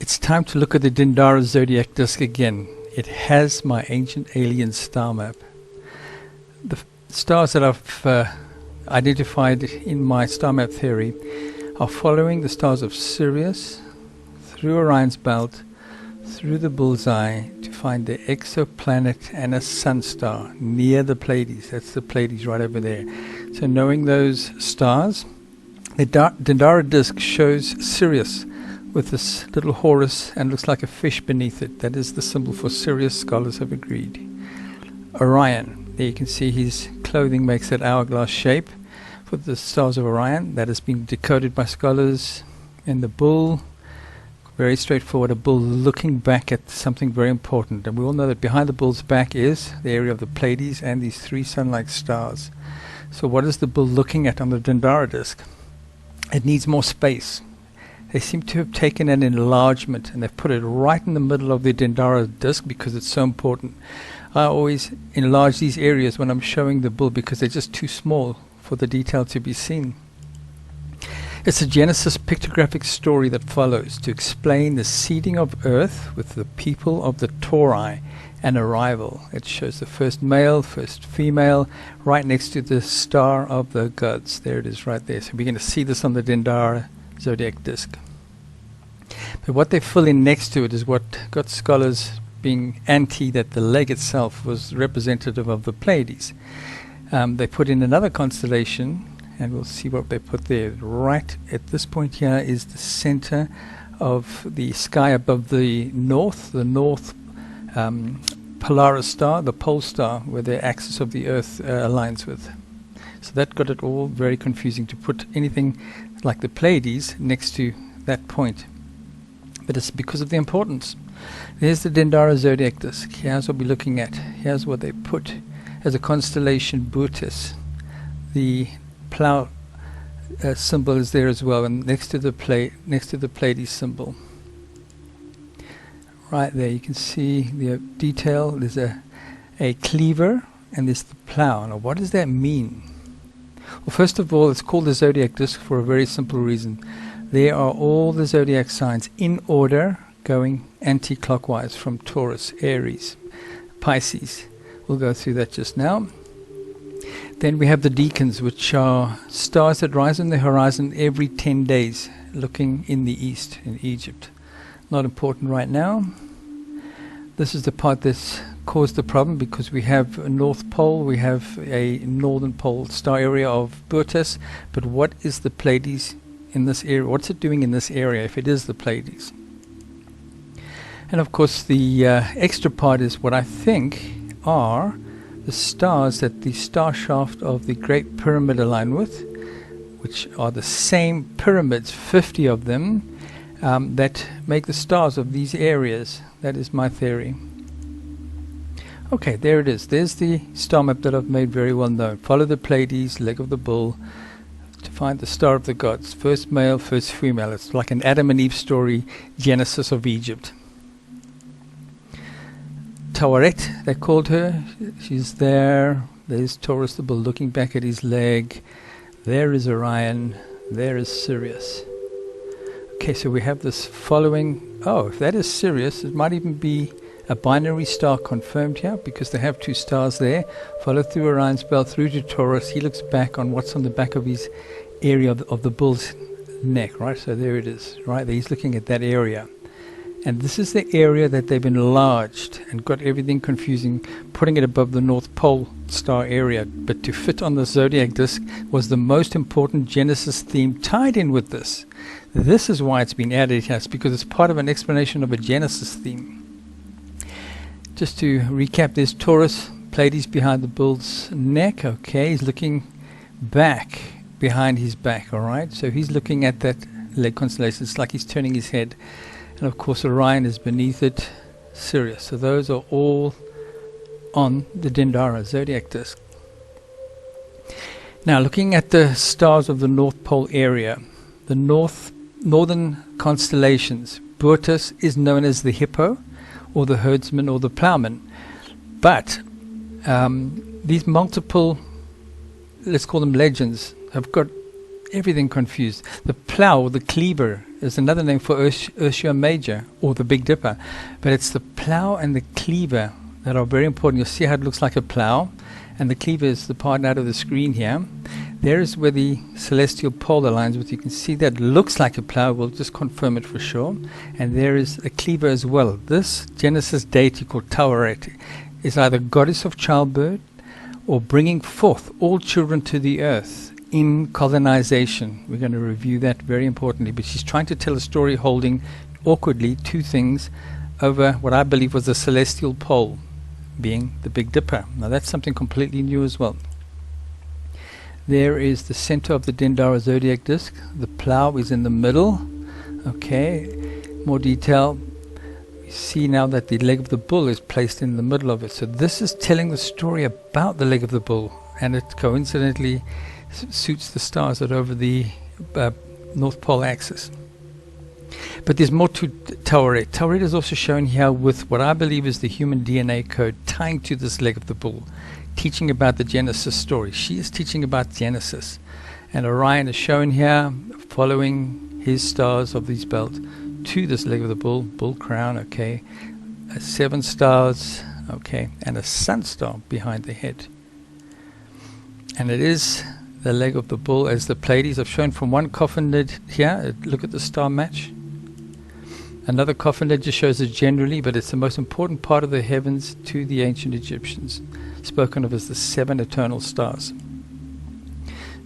It's time to look at the Dendera Zodiac disk again. It has my ancient alien star map. The stars that I've identified in my star map theory are following the stars of Sirius through Orion's belt, through the bullseye to find the exoplanet and a sun star near the Pleiades. That's the Pleiades right over there. So knowing those stars, the Dendera disk shows Sirius with this little Horus and looks like a fish beneath it. That is the symbol for Sirius, scholars have agreed. Orion, there you can see his clothing makes that hourglass shape for the stars of Orion. That has been decoded by scholars. And the bull, very straightforward, a bull looking back at something very important. And we all know that behind the bull's back is the area of the Pleiades and these three sun-like stars. So what is the bull looking at on the Dendera disk? It needs more space. They seem to have taken an enlargement and they've put it right in the middle of the Dendera disk because it's so important. I always enlarge these areas when I'm showing the bull because they're just too small for the detail to be seen. It's a Genesis pictographic story that follows to explain the seeding of Earth with the people of the Tauri and arrival. It shows the first male, first female, right next to the star of the gods. There it is right there. So we're going to see this on the Dendera Zodiac disk. But what they fill in next to it is what got scholars being anti that the leg itself was representative of the Pleiades. They put in another constellation, and we'll see what they put there. Right at this point here is the center of the sky above the north Polaris star, the pole star, where the axis of the Earth aligns with. So that got it all very confusing to put anything like the Pleiades next to that point. But it's because of the importance. There's the Dendera Zodiac disk. Here's what we're looking at. Here's what they put as a constellation, Bootes. The plow symbol is there as well, and next to the Pleiades symbol. Right there, you can see the detail. There's a cleaver, and there's the plow. Now, what does that mean? Well, first of all, it's called the Zodiac disk for a very simple reason. There are all the zodiac signs in order going anti-clockwise from Taurus, Aries, Pisces. We'll go through that just now. Then we have the decans, which are stars that rise on the horizon every 10 days, looking in the east, in Egypt. Not important right now. This is the part that's caused the problem because we have a North Pole, we have a Northern Pole star area of Bootes, but what is the Pleiades in this area? What's it doing in this area if it is the Pleiades? And of course the extra part is what I think are the stars that the star shaft of the Great Pyramid align with, which are the same pyramids, 50 of them, that make the stars of these areas. That is my theory. Okay, there it is. There's the star map that I've made very well known. Follow the Pleiades, leg of the bull, to find the star of the gods. First male, first female. It's like an Adam and Eve story, Genesis of Egypt. Taweret, they called her. She's there. There's Taurus the bull looking back at his leg. There is Orion. There is Sirius. Okay, so we have this following. Oh, if that is Sirius, it might even be a binary star confirmed here because they have two stars there. Follow through Orion's belt through to Taurus. He looks back on what's on the back of his area of the bull's neck, right? So there it is, right there. He's looking at that area. And this is the area that they've enlarged and got everything confusing, putting it above the North Pole star area. But to fit on the Zodiac disk was the most important Genesis theme tied in with this. This is why it's been added here, because it's part of an explanation of a Genesis theme. Just to recap, there's Taurus, Pleiades behind the bull's neck. Okay, he's looking back behind his back, all right? So he's looking at that leg constellation. It's like he's turning his head. And of course Orion is beneath it, Sirius. So those are all on the Dendera Zodiac disk. Now looking at the stars of the North Pole area, the northern constellations, Bootes is known as the hippo or the herdsman or the plowman. But these multiple, let's call them legends, have got everything confused. The plow, the cleaver, There's another name for Ursa Major, or the Big Dipper, but it's the plow and the cleaver that are very important. You'll see how it looks like a plow, and the cleaver is the part out of the screen here. There is where the celestial pole aligns with. You can see that looks like a plow. We'll just confirm it for sure. And there is a cleaver as well. This Genesis deity called Taweret is either goddess of childbirth or bringing forth all children to the earth in colonization. We're going to review that very importantly. But she's trying to tell a story holding awkwardly two things over what I believe was a celestial pole, being the Big Dipper. Now that's something completely new as well. There is the center of the Dendera Zodiac disk. The plow is in the middle. Okay, more detail. You see now that the leg of the bull is placed in the middle of it. So this is telling the story about the leg of the bull, and it coincidentally suits the stars that are over the North Pole axis. But there's more to Taweret. Taweret is also shown here with what I believe is the human DNA code tying to this leg of the bull, teaching about the Genesis story. She is teaching about Genesis. And Orion is shown here, following his stars of this belt to this leg of the bull, bull crown, okay. 7 stars, okay, and a sun star behind the head. And it is the leg of the bull as the Pleiades. I've shown from one coffin lid here. Look at the star match. Another coffin lid just shows it generally, but it's the most important part of the heavens to the ancient Egyptians, spoken of as the 7 eternal stars.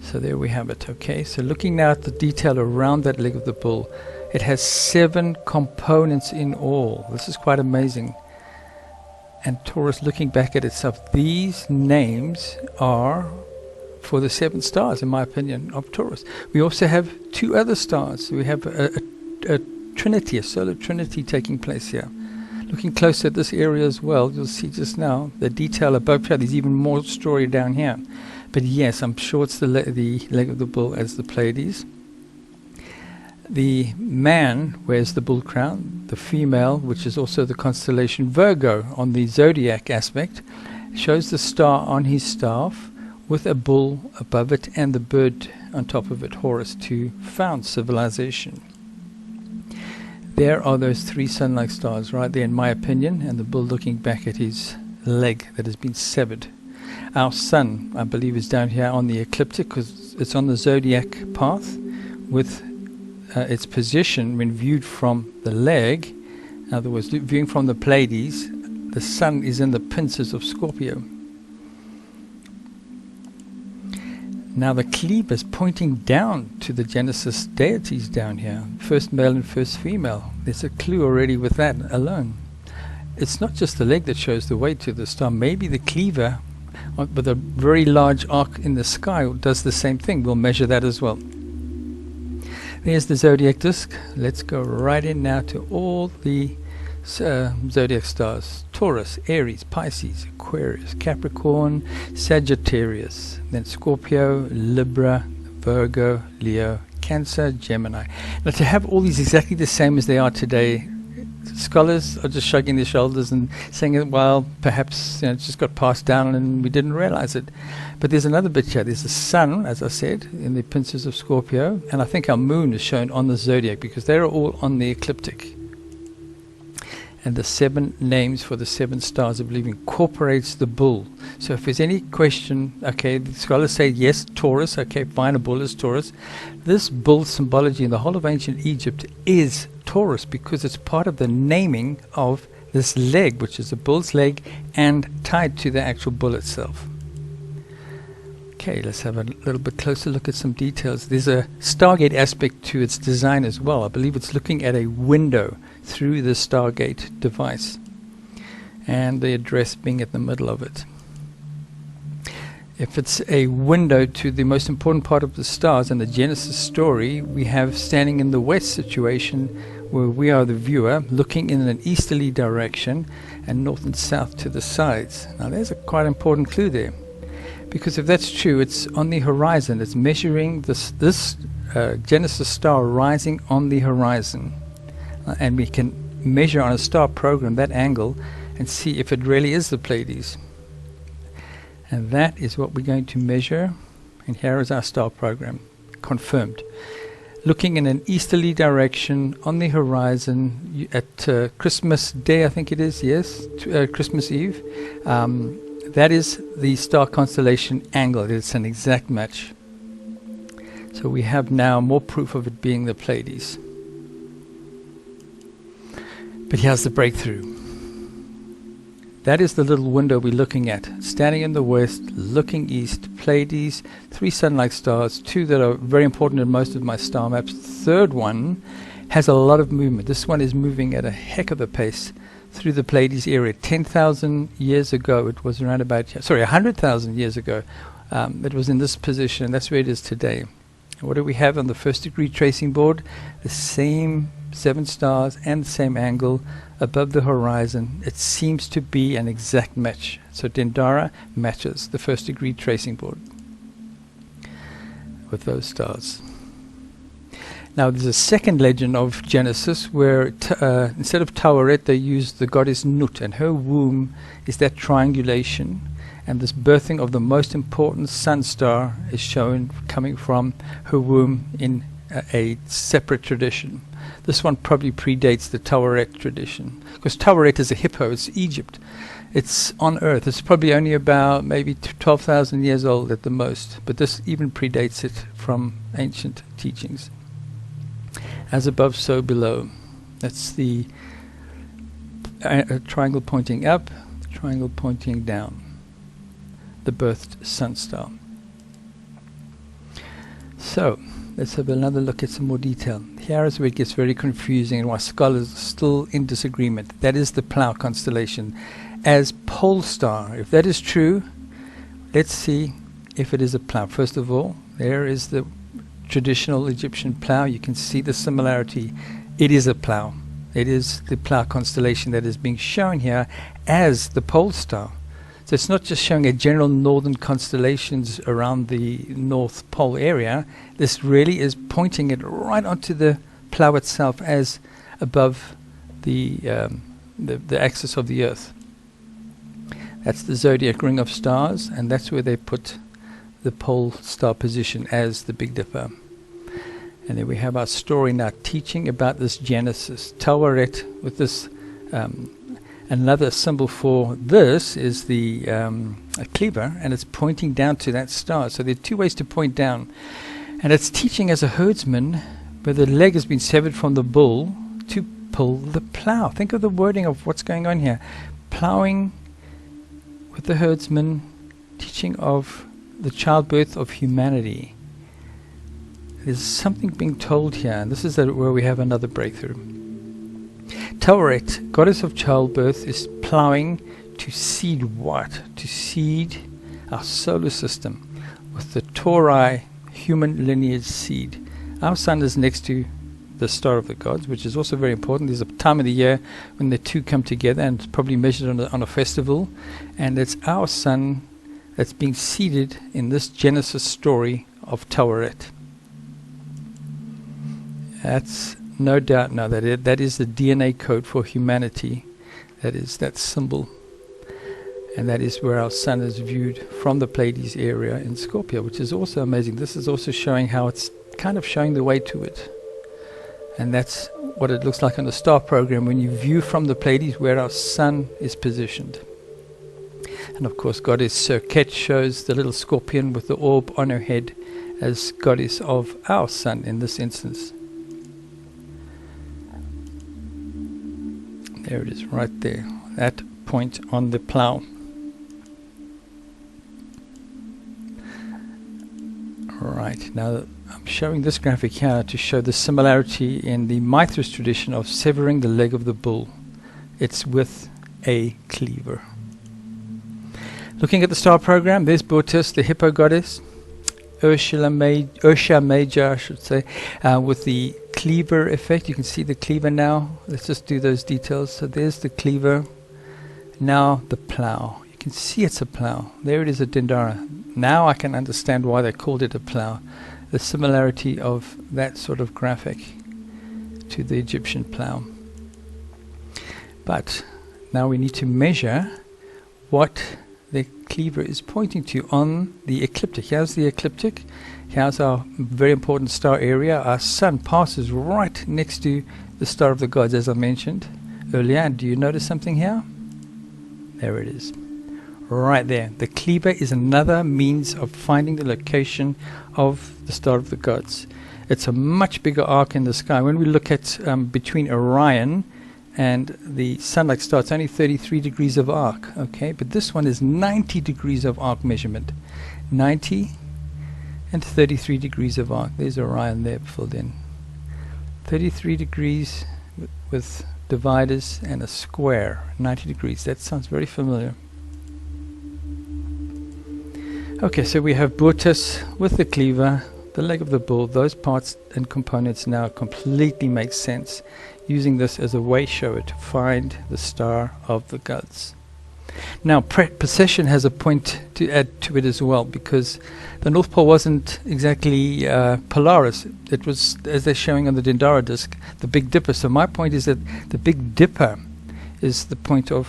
So there we have it. Okay, so looking now at the detail around that leg of the bull, it has 7 components in all. This is quite amazing. And Taurus, looking back at itself, these names are for the 7 stars, in my opinion, of Taurus. We also have 2 other stars. We have a trinity, a solar trinity taking place here. Looking closer at this area as well, you'll see just now the detail above here. There's even more story down here. But yes, I'm sure it's the leg of the bull as the Pleiades. The man wears the bull crown. The female, which is also the constellation Virgo on the zodiac aspect, shows the star on his staff with a bull above it and the bird on top of it, Horus, to found civilization. There are those 3 sun-like stars right there, in my opinion, and the bull looking back at his leg that has been severed. Our sun, I believe, is down here on the ecliptic because it's on the zodiac path with its position when viewed from the leg. In other words, viewing from the Pleiades, the sun is in the pincers of Scorpio. Now the cleaver is pointing down to the Genesis deities down here, first male and first female. There's a clue already with that alone. It's not just the leg that shows the way to the star. Maybe the cleaver with a very large arc in the sky does the same thing. We'll measure that as well. There's the zodiac disk. Let's go right in now to all the zodiac stars: Taurus, Aries, Pisces, Aquarius, Capricorn, Sagittarius, then Scorpio, Libra, Virgo, Leo, Cancer, Gemini. Now, to have all these exactly the same as they are today, scholars are just shrugging their shoulders and saying, well, perhaps it just got passed down and we didn't realize it. But there's another bit here. There's the sun, as I said, in the pincers of Scorpio, and I think our moon is shown on the zodiac because they're all on the ecliptic. And the 7 names for the 7 stars, I believe, incorporates the bull. So if there's any question, okay, the scholars say yes, Taurus, okay, fine, a bull is Taurus. This bull symbology in the whole of ancient Egypt is Taurus because it's part of the naming of this leg, which is a bull's leg and tied to the actual bull itself. Okay, let's have a little bit closer look at some details. There's a Stargate aspect to its design as well. I believe it's looking at a window through the Stargate device, and the address being at the middle of it. If it's a window to the most important part of the stars and the Genesis story, we have standing in the west situation where we are the viewer looking in an easterly direction and north and south to the sides. Now there's a quite important clue there, because if that's true, it's on the horizon. It's measuring this Genesis star rising on the horizon. And we can measure on a star program that angle and see if it really is the Pleiades. And that is what we're going to measure. And here is our star program, confirmed. looking in an easterly direction on the horizon at Christmas Day, I think it is, yes, Christmas Eve. That is the star constellation angle. It's an exact match. So we have now more proof of it being the Pleiades. But here's the breakthrough. That is the little window we're looking at. Standing in the west, looking east, Pleiades, 3 sun-like stars, 2 that are very important in most of my star maps. Third one has a lot of movement. This one is moving at a heck of a pace through the Pleiades area. 10,000 years ago, it was around about, 100,000 years ago, it was in this position. That's where it is today. What do we have on the first degree tracing board? The same 7 stars and the same angle above the horizon. It seems to be an exact match. So Dendera matches the first degree tracing board with those stars. Now there's a second legend of Genesis where instead of Taweret they use the goddess Nut, and her womb is that triangulation, and this birthing of the most important sun star is shown coming from her womb in a separate tradition. This one probably predates the Taweret tradition, because Taweret is a hippo, it's Egypt. It's on Earth. It's probably only about maybe 12,000 years old at the most, but this even predates it from ancient teachings. As above, so below. That's the triangle pointing up, triangle pointing down. The birthed sun star. So let's have another look at some more detail. Here is where it gets very confusing and why scholars are still in disagreement. That is the Plow constellation as pole star. If that is true, let's see if it is a plow. First of all, there is the traditional Egyptian plow. You can see the similarity. It is a plow. It is the Plow constellation that is being shown here as the pole star. So it's not just showing a general northern constellations around the North Pole area. This really is pointing it right onto the plow itself as above the axis of the Earth. That's the zodiac ring of stars, and that's where they put the pole star position as the Big Dipper. And then we have our story now teaching about this Genesis. Taweret with this another symbol for this is the a cleaver, and it's pointing down to that star. So there are 2 ways to point down. And it's teaching as a herdsman where the leg has been severed from the bull to pull the plow. Think of the wording of what's going on here. Plowing with the herdsman, teaching of the childbirth of humanity. There's something being told here, and this is where we have another breakthrough. Taweret, goddess of childbirth, is plowing to seed what? To seed our solar system with the Tauri human lineage seed. Our sun is next to the star of the gods, which is also very important. There's a time of the year when the two come together, and it's probably measured on a festival, and it's our sun that's being seeded in this Genesis story of Taweret. That's no doubt now that is the DNA code for humanity. That is that symbol, and that is where our sun is viewed from the Pleiades area in Scorpio, which is also amazing. This is also showing how it's kind of showing the way to it, and that's what it looks like on the star program when you view from the Pleiades where our sun is positioned. And of course, goddess Serket shows the little scorpion with the orb on her head as goddess of our sun in this instance. There it is, right there, that point on the plow. Right, now I'm showing this graphic here to show the similarity in the Mithras tradition of severing the leg of the bull. It's with a cleaver. Looking at the star program, there's Botis, the hippo goddess, Ursa Major, I should say, with the cleaver effect. You can see the cleaver now. Let's just do those details. So there's the cleaver. Now the plow. You can see it's a plow. There it is at Dendera. Now I can understand why they called it a plow. The similarity of that sort of graphic to the Egyptian plow. But now we need to measure what the cleaver is pointing to on the ecliptic. Here's the ecliptic. Here's our very important star area. Our sun passes right next to the star of the gods, as I mentioned earlier. And do you notice something here? There it is. Right there. The cleaver is another means of finding the location of the star of the gods. It's a much bigger arc in the sky. When we look at between Orion and the sun-like star, it's only 33 degrees of arc, okay? But this one is 90 degrees of arc measurement. 90 and 33 degrees of arc. There's Orion there filled in. 33 degrees with dividers and a square. 90 degrees. That sounds very familiar. Okay, so we have Boötes with the cleaver, the leg of the bull. Those parts and components now completely make sense, using this as a way shower to find the star of the gods. Now, precession has a point to add to it as well, because the North Pole wasn't exactly Polaris. It was, as they're showing on the Dendera disk, the Big Dipper. So my point is that the Big Dipper is the point of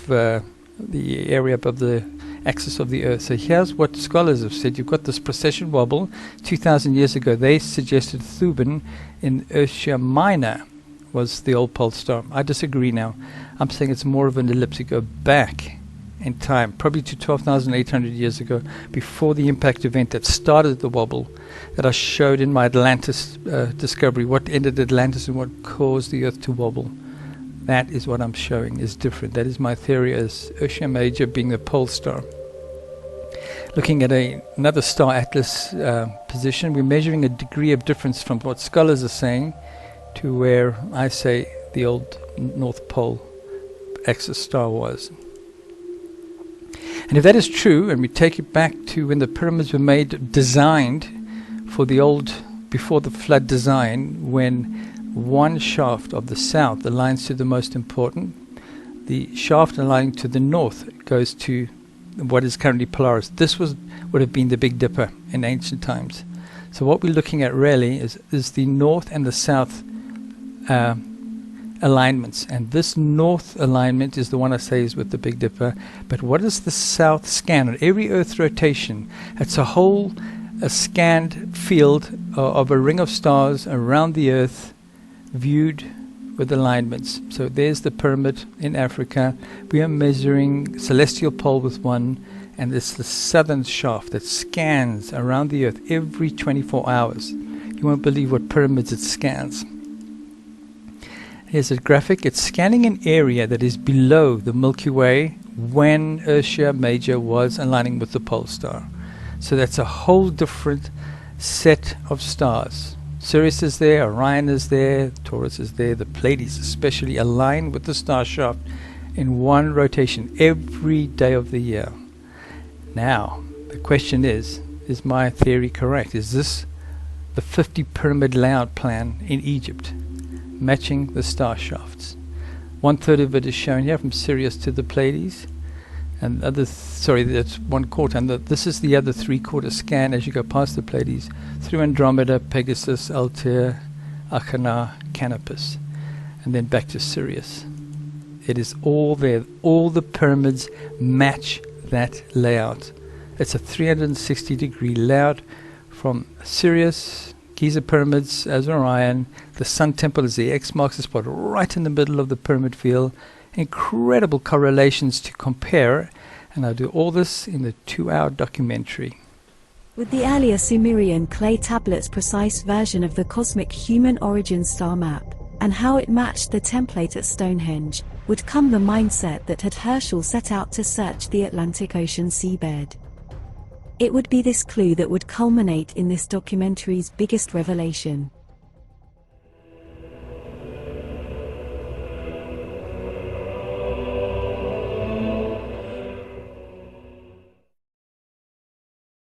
the area above the axis of the Earth. So here's what scholars have said. You've got this precession wobble. 2,000 years ago, they suggested Thuban in Ursa Minor was the old pole star. I disagree now. I'm saying it's more of an ellipse. You go back in time, probably to 12,800 years ago, before the impact event that started the wobble that I showed in my Atlantis discovery. What ended Atlantis and what caused the Earth to wobble. That is what I'm showing is different. That is my theory as Ursa Major being the pole star. Looking at another star atlas position, we're measuring a degree of difference from what scholars are saying to where I say the old North Pole axis star was. And if that is true, and we take it back to when the pyramids were designed for the old, before the flood design, when one shaft of the south aligns to the most important, the shaft aligning to the north goes to what is currently Polaris. This would have been the Big Dipper in ancient times. So what we're looking at really is the north and the south alignments, and this north alignment is the one I say is with the Big Dipper. But what is the south scan? On every Earth rotation, it's a scanned field of a ring of stars around the Earth, viewed with alignments. So there's the pyramid in Africa. We are measuring celestial pole with one, and it's the southern shaft that scans around the Earth every 24 hours. You won't believe what pyramids it scans. Here's a graphic. It's scanning an area that is below the Milky Way when Ursa Major was aligning with the pole star. So that's a whole different set of stars. Sirius is there, Orion is there, Taurus is there, the Pleiades especially align with the star shaft in one rotation every day of the year. Now, the question is my theory correct? Is this the 50 pyramid layout plan in Egypt, matching the star shafts? 1/3 of it is shown here from Sirius to the Pleiades, and that's 1/4, and this is the other 3/4 scan as you go past the Pleiades through Andromeda, Pegasus, Altair, Achernar, Canopus, and then back to Sirius. It is all there. All the pyramids match that layout. It's a 360-degree layout from Sirius, Giza pyramids as Orion. The Sun Temple is the X marks the spot right in the middle of the pyramid field. Incredible correlations to compare, and I'll do all this in the 2-hour documentary. With the earlier Sumerian clay tablets' precise version of the cosmic human origin star map, and how it matched the template at Stonehenge, would come the mindset that had Herschel set out to search the Atlantic Ocean seabed. It would be this clue that would culminate in this documentary's biggest revelation.